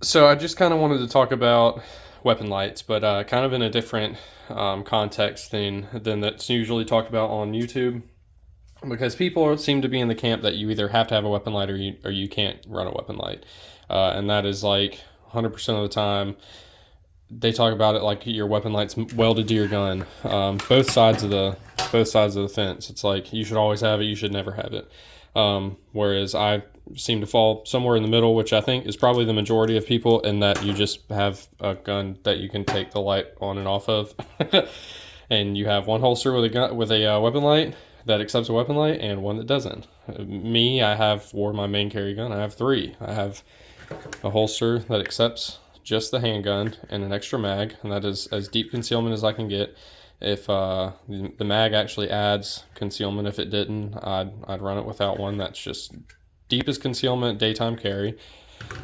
So I just kind of wanted to talk about weapon lights, but kind of in a different context than that's usually talked about on YouTube, because people seem to be in the camp that you either have to have a weapon light or you can't run a weapon light, and that is like 100% of the time. They talk about it like your weapon light's welded to your gun. Both sides of the fence. It's like you should always have it. You should never have it. Whereas I seem to fall somewhere in the middle, which I think is probably the majority of people, in that you just have a gun that you can take the light on and off of, and you have one holster with a gun with a weapon light that accepts a weapon light, and one that doesn't. Me, I have for my main carry gun, I have three. I have a holster that accepts just the handgun and an extra mag, and that is as deep concealment as I can get. If the mag actually adds concealment, if it didn't, I'd run it without one. That's just deepest concealment, daytime carry.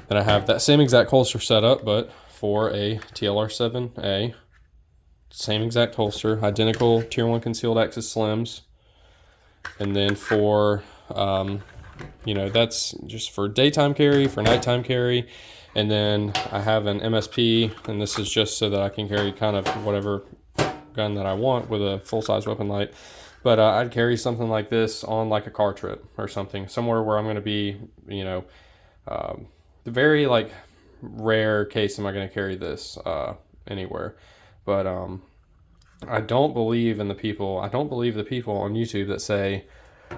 Then I have that same exact holster setup, but for a TLR7A, same exact holster, identical Tier 1 concealed access slims. And then for, that's just for daytime carry, for nighttime carry. And then I have an MSP, and this is just so that I can carry kind of whatever gun that I want with a full-size weapon light. But I'd carry something like this on like a car trip or something, somewhere where I'm going to be, the very like rare case am I going to carry this anywhere. But I don't believe the people on YouTube that say,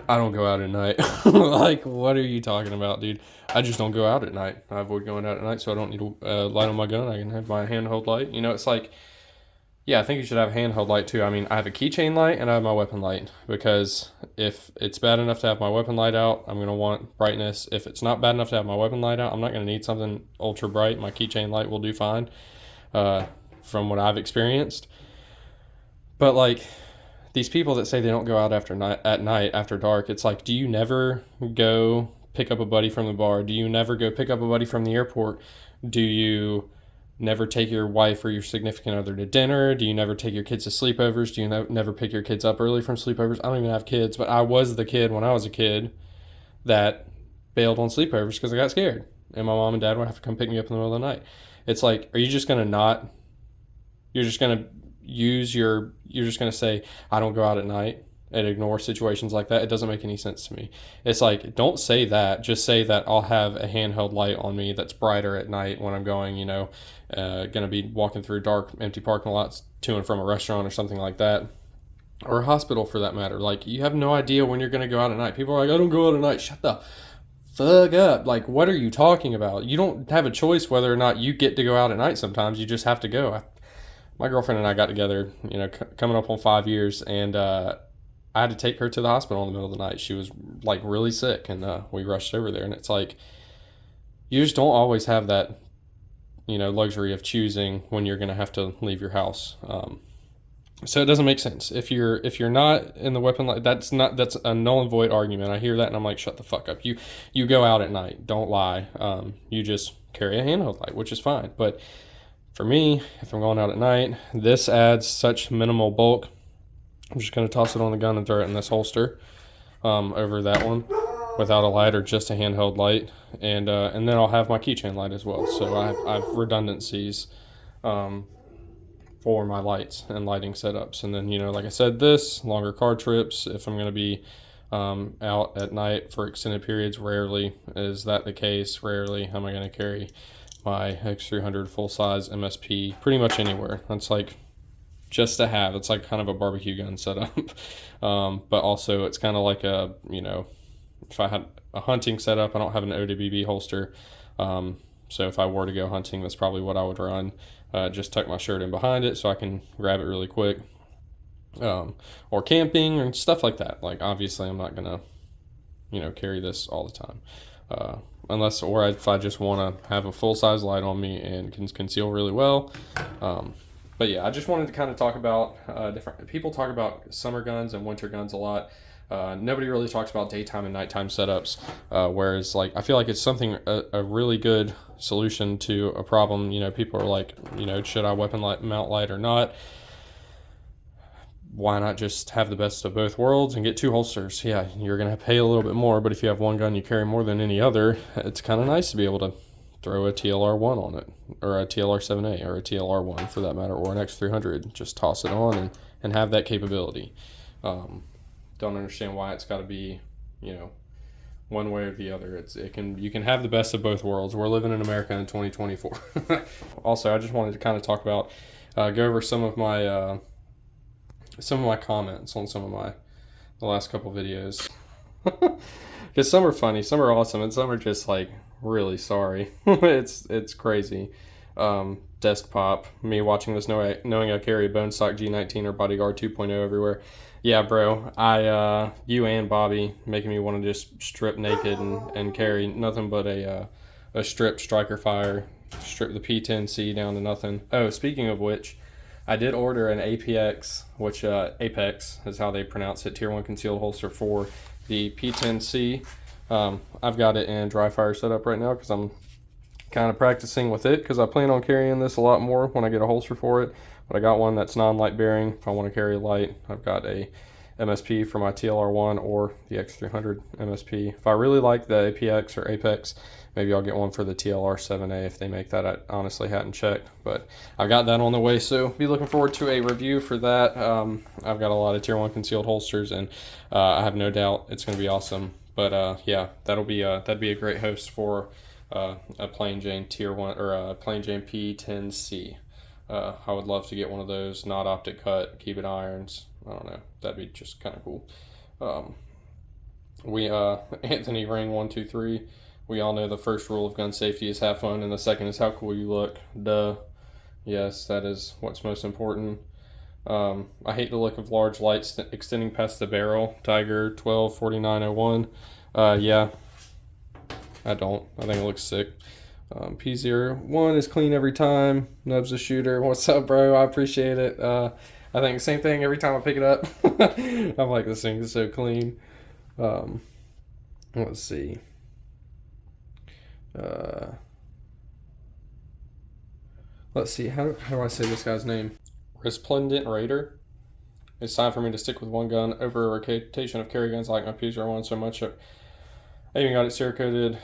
I don't go out at night. Like, what are you talking about, dude? I just don't go out at night. I avoid going out at night, so I don't need a light on my gun. I can have my handheld light. It's like, yeah, I think you should have a handheld light too. I mean, I have a keychain light and I have my weapon light, because if it's bad enough to have my weapon light out, I'm going to want brightness. If it's not bad enough to have my weapon light out, I'm not going to need something ultra bright. My keychain light will do fine, from what I've experienced. But like, these people that say they don't go out at night after dark, it's like, do you never go pick up a buddy from the bar? Do you never go pick up a buddy from the airport? Do you never take your wife or your significant other to dinner? Do you never take your kids to sleepovers? Do you never pick your kids up early from sleepovers? I don't even have kids, but I was the kid when I was a kid that bailed on sleepovers because I got scared, and my mom and dad would have to come pick me up in the middle of the night. It's like, are you just going to not, you're just going to you're just going to say, I don't go out at night, and ignore situations like that? It doesn't make any sense to me. It's like, don't say that. Just say that I'll have a handheld light on me that's brighter at night when I'm going, going to be walking through dark, empty parking lots to and from a restaurant or something like that, or a hospital for that matter. Like, you have no idea when you're going to go out at night. People are like, I don't go out at night. Shut the fuck up. Like, what are you talking about? You don't have a choice whether or not you get to go out at night. Sometimes you just have to go. My girlfriend and I got together, coming up on 5 years, and I had to take her to the hospital in the middle of the night. She was like really sick, and we rushed over there. And it's like, you just don't always have that, luxury of choosing when you're going to have to leave your house. So it doesn't make sense. If you're not in the weapon light, that's a null and void argument. I hear that and I'm like, shut the fuck up. You go out at night. Don't lie. You just carry a handheld light, which is fine. But for me, if I'm going out at night, this adds such minimal bulk. I'm just going to toss it on the gun and throw it in this holster, over that one, without a light, or just a handheld light. And then I'll have my keychain light as well. So I have redundancies for my lights and lighting setups. And then, like I said, this, longer car trips, if I'm going to be out at night for extended periods, rarely is that the case. Rarely am I going to carry my X300 full-size MSP pretty much anywhere. That's like just to have. It's like kind of a barbecue gun setup. But also it's kind of like a, if I had a hunting setup, I don't have an OWB holster. So if I were to go hunting, that's probably what I would run. Just tuck my shirt in behind it so I can grab it really quick. Or camping and stuff like that. Like, obviously I'm not gonna, carry this all the time. If I just want to have a full-size light on me and can conceal really well. But yeah, I just wanted to kind of talk about different people talk about summer guns and winter guns a lot. Nobody really talks about daytime and nighttime setups, whereas like I feel like it's something a really good solution to a problem. People are like, should I mount light or not? Why not just have the best of both worlds and get two holsters? Yeah, you're going to pay a little bit more, but if you have one gun you carry more than any other, it's kind of nice to be able to throw a TLR1 on it, or a TLR7A, or a TLR1 for that matter, or an X300. Just toss it on and have that capability. Don't understand why it's got to be, you know, one way or the other. You can have the best of both worlds. We're living in America in 2024. Also, I just wanted to kind of talk about, go over some of my comments on the last couple videos. Because some are funny, some are awesome, and some are just like really sorry. it's crazy. Desk pop, me watching this knowing I carry a bone stock G19 or Bodyguard 2.0 everywhere. Yeah, bro, you and Bobby making me want to just strip naked and carry nothing but a stripped striker fire, strip the P10C down to nothing. Oh, speaking of which, I did order an APX, which Apex is how they pronounce it, Tier 1 concealed holster for the P10C. I've got it in dry fire setup right now because I'm kind of practicing with it because I plan on carrying this a lot more when I get a holster for it. But I got one that's non-light bearing if I want to carry light. I've got a MSP for my TLR1 or the X300 MSP. If I really like the APX or Apex, maybe I'll get one for the TLR7A if they make that. I honestly hadn't checked, but I've got that on the way, so be looking forward to a review for that. I've got a lot of Tier 1 concealed holsters, and I have no doubt it's going to be awesome. But yeah, that'd be a great host for a Plain Jane Tier 1 or a Plain Jane P10C. I would love to get one of those, not optic cut, keep it irons. I don't know, that'd be just kind of cool. Anthony Ring 123. We all know the first rule of gun safety is have fun, and the second is how cool you look. Duh. Yes, that is what's most important. I hate the look of large lights extending past the barrel. Tiger 124901. Yeah, I don't. I think it looks sick. P01 is clean every time. Nubs the shooter. What's up, bro? I appreciate it. I think same thing every time I pick it up. I'm like, this thing is so clean. Let's see. Let's see. How do I say this guy's name? Resplendent Raider. It's time for me to stick with one gun over a rotation of carry guns. I like my P01 so much. I even got it Cerakoted.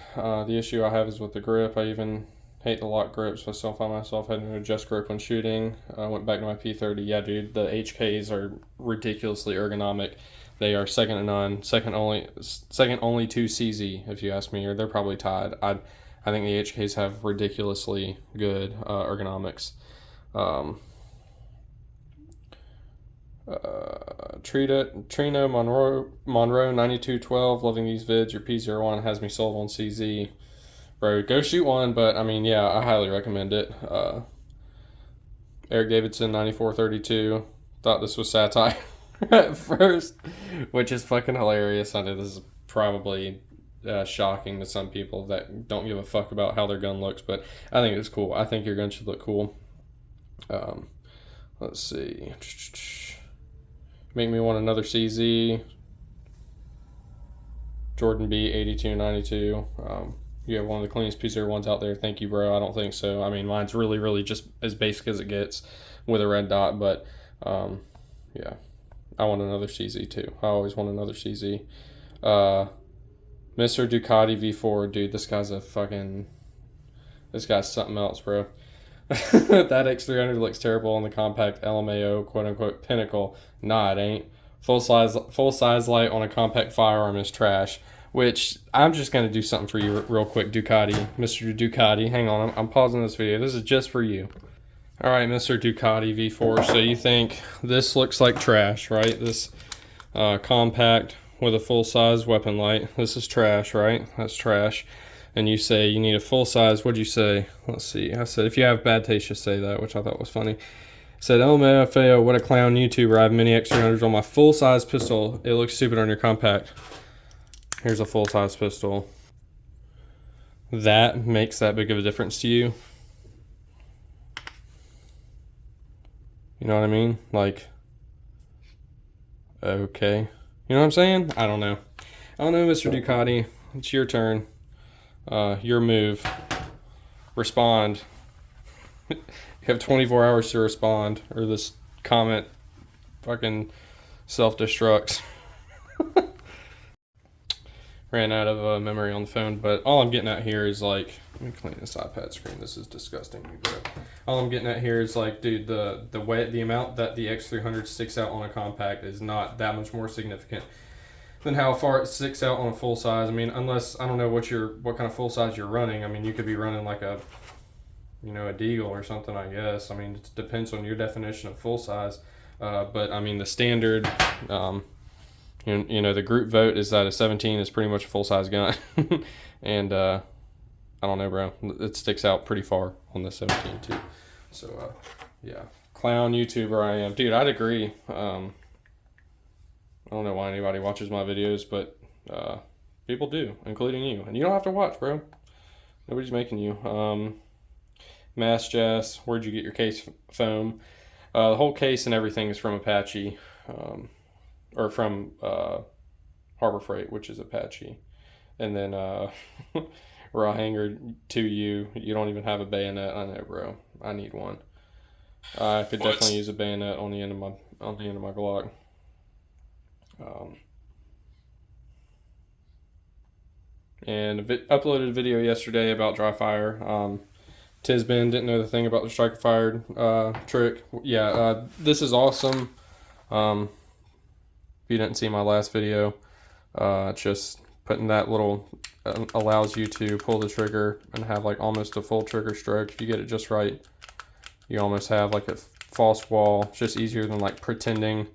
The issue I have is with the grip. I even hate the lock grips, so I still find myself having to adjust grip when shooting. I went back to my P30. Yeah, dude, the HKs are ridiculously ergonomic. They are second to none, second only to CZ, if you ask me, or they're probably tied. I think the HKs have ridiculously good ergonomics. Trino Monroe 9212, loving these vids. Your P01 has me sold on CZ. Bro, go shoot one, but I mean, yeah, I highly recommend it. Eric Davidson 9432, thought this was satire at first, which is fucking hilarious. I know this is probably shocking to some people that don't give a fuck about how their gun looks, but I think it's cool. I think your gun should look cool. Let's see. Make me want another CZ. Jordan B 8292. You have one of the cleanest P01s out there. Thank you, bro. I don't think so. I mean, mine's really just as basic as it gets with a red dot, but yeah, I want another CZ too. I always want another CZ. Mr. Ducati V4, dude, this guy's something else, bro. That X300 looks terrible on the compact LMAO quote unquote pinnacle. Nah, it ain't. Full size light on a compact firearm is trash. Which I'm just gonna do something for you real quick, Ducati, Mr. Ducati. Hang on, I'm pausing this video. This is just for you. All right, Mr. Ducati V4. So you think this looks like trash, right? This compact with a full size weapon light. This is trash, right? That's trash. And you say you need a full size. What'd you say? Let's see. I said if you have bad taste, just say that, which I thought was funny. Said, LMFAO, what a clown YouTuber. I have mini X300s on my full size pistol. It looks stupid on your compact. Here's a full size pistol. That makes that big of a difference to you? You know what I mean? Like, okay. You know what I'm saying? I don't know. I don't know, Mr. Ducati. It's your turn. Your move. Respond. You have 24 hours to respond, or this comment fucking self-destructs. Ran out of memory on the phone, but all I'm getting at here is, like, Let me clean this iPad screen. This is disgusting, bro. All I'm getting at here is like, dude, the amount that the X300 sticks out on a compact is not that much more significant than how far it sticks out on a full size. I mean, unless I don't know what kind of full size you're running. I mean, you could be running like a Deagle or something, I guess. I mean, it depends on your definition of full size. But I mean, the standard, the group vote is that a 17 is pretty much a full size gun, and I don't know, bro. It sticks out pretty far on the 17 too. So yeah, clown YouTuber I am, dude. I'd agree. I don't know why anybody watches my videos, but people do, including you, and you don't have to watch, bro. Nobody's making you. Mass Jess, where'd you get your case foam? The whole case and everything is from Apache, or from Harbor Freight, which is Apache. And then raw hanger to you. You don't even have a bayonet. I know, bro. I need one. I could definitely use a bayonet on the end of my Glock. And uploaded a video yesterday about dry fire. Tisbin didn't know the thing about the striker fired trick. Yeah, this is awesome. If you didn't see my last video, just putting that little allows you to pull the trigger and have like almost a full trigger stroke. If you get it just right, you almost have like a false wall. It's just easier than like pretending,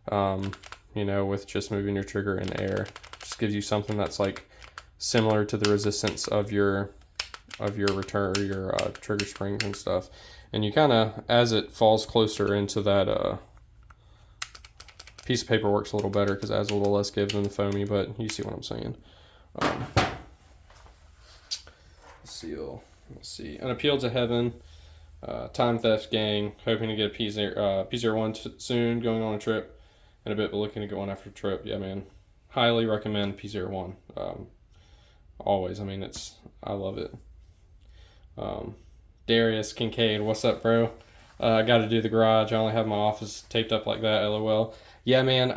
with just moving your trigger in air. Just gives you something that's like similar to the resistance of your return, your trigger springs and stuff. And you kind of, as it falls closer into that piece of paper, works a little better because it has a little less give than the foamy, but you see what I'm saying. Seal. Let's see. An Appeal to Heaven. Time Theft Gang. Hoping to get a P01 soon. Going on a trip in a bit, but looking to go on after a trip. Yeah, man. Highly recommend P01. Always. I mean, I love it. Darius Kincaid, what's up, bro? I got to do the garage. I only have my office taped up like that. LOL. Yeah, man.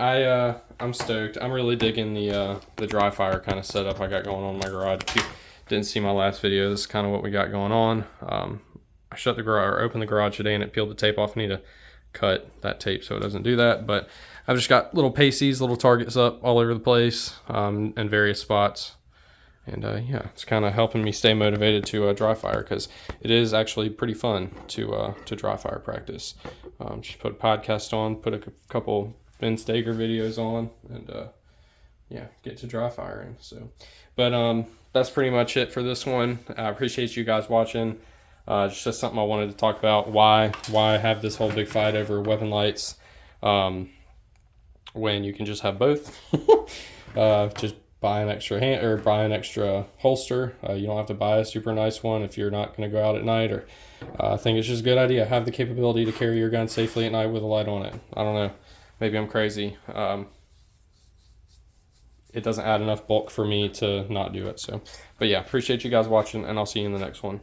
I'm stoked. I'm really digging the dry fire kind of setup I got going on in my garage. If you didn't see my last video, this is kind of what we got going on. I shut the garage or opened the garage today and it peeled the tape off. I need to cut that tape so it doesn't do that. But I've just got little pasties, little targets up all over the place, in various spots. And yeah, it's kind of helping me stay motivated to dry fire because it is actually pretty fun to dry fire practice. Just put a podcast on, put a couple Ben Stager videos on, and yeah, get to dry firing. So, but that's pretty much it for this one. I appreciate you guys watching. It's just something I wanted to talk about. Why have this whole big fight over weapon lights when you can just have both? Just buy an extra hand or buy an extra holster. You don't have to buy a super nice one if you're not going to go out at night. Or I think it's just a good idea. Have the capability to carry your gun safely at night with a light on it. I don't know. Maybe I'm crazy. It doesn't add enough bulk for me to not do it. So, but yeah, appreciate you guys watching, and I'll see you in the next one.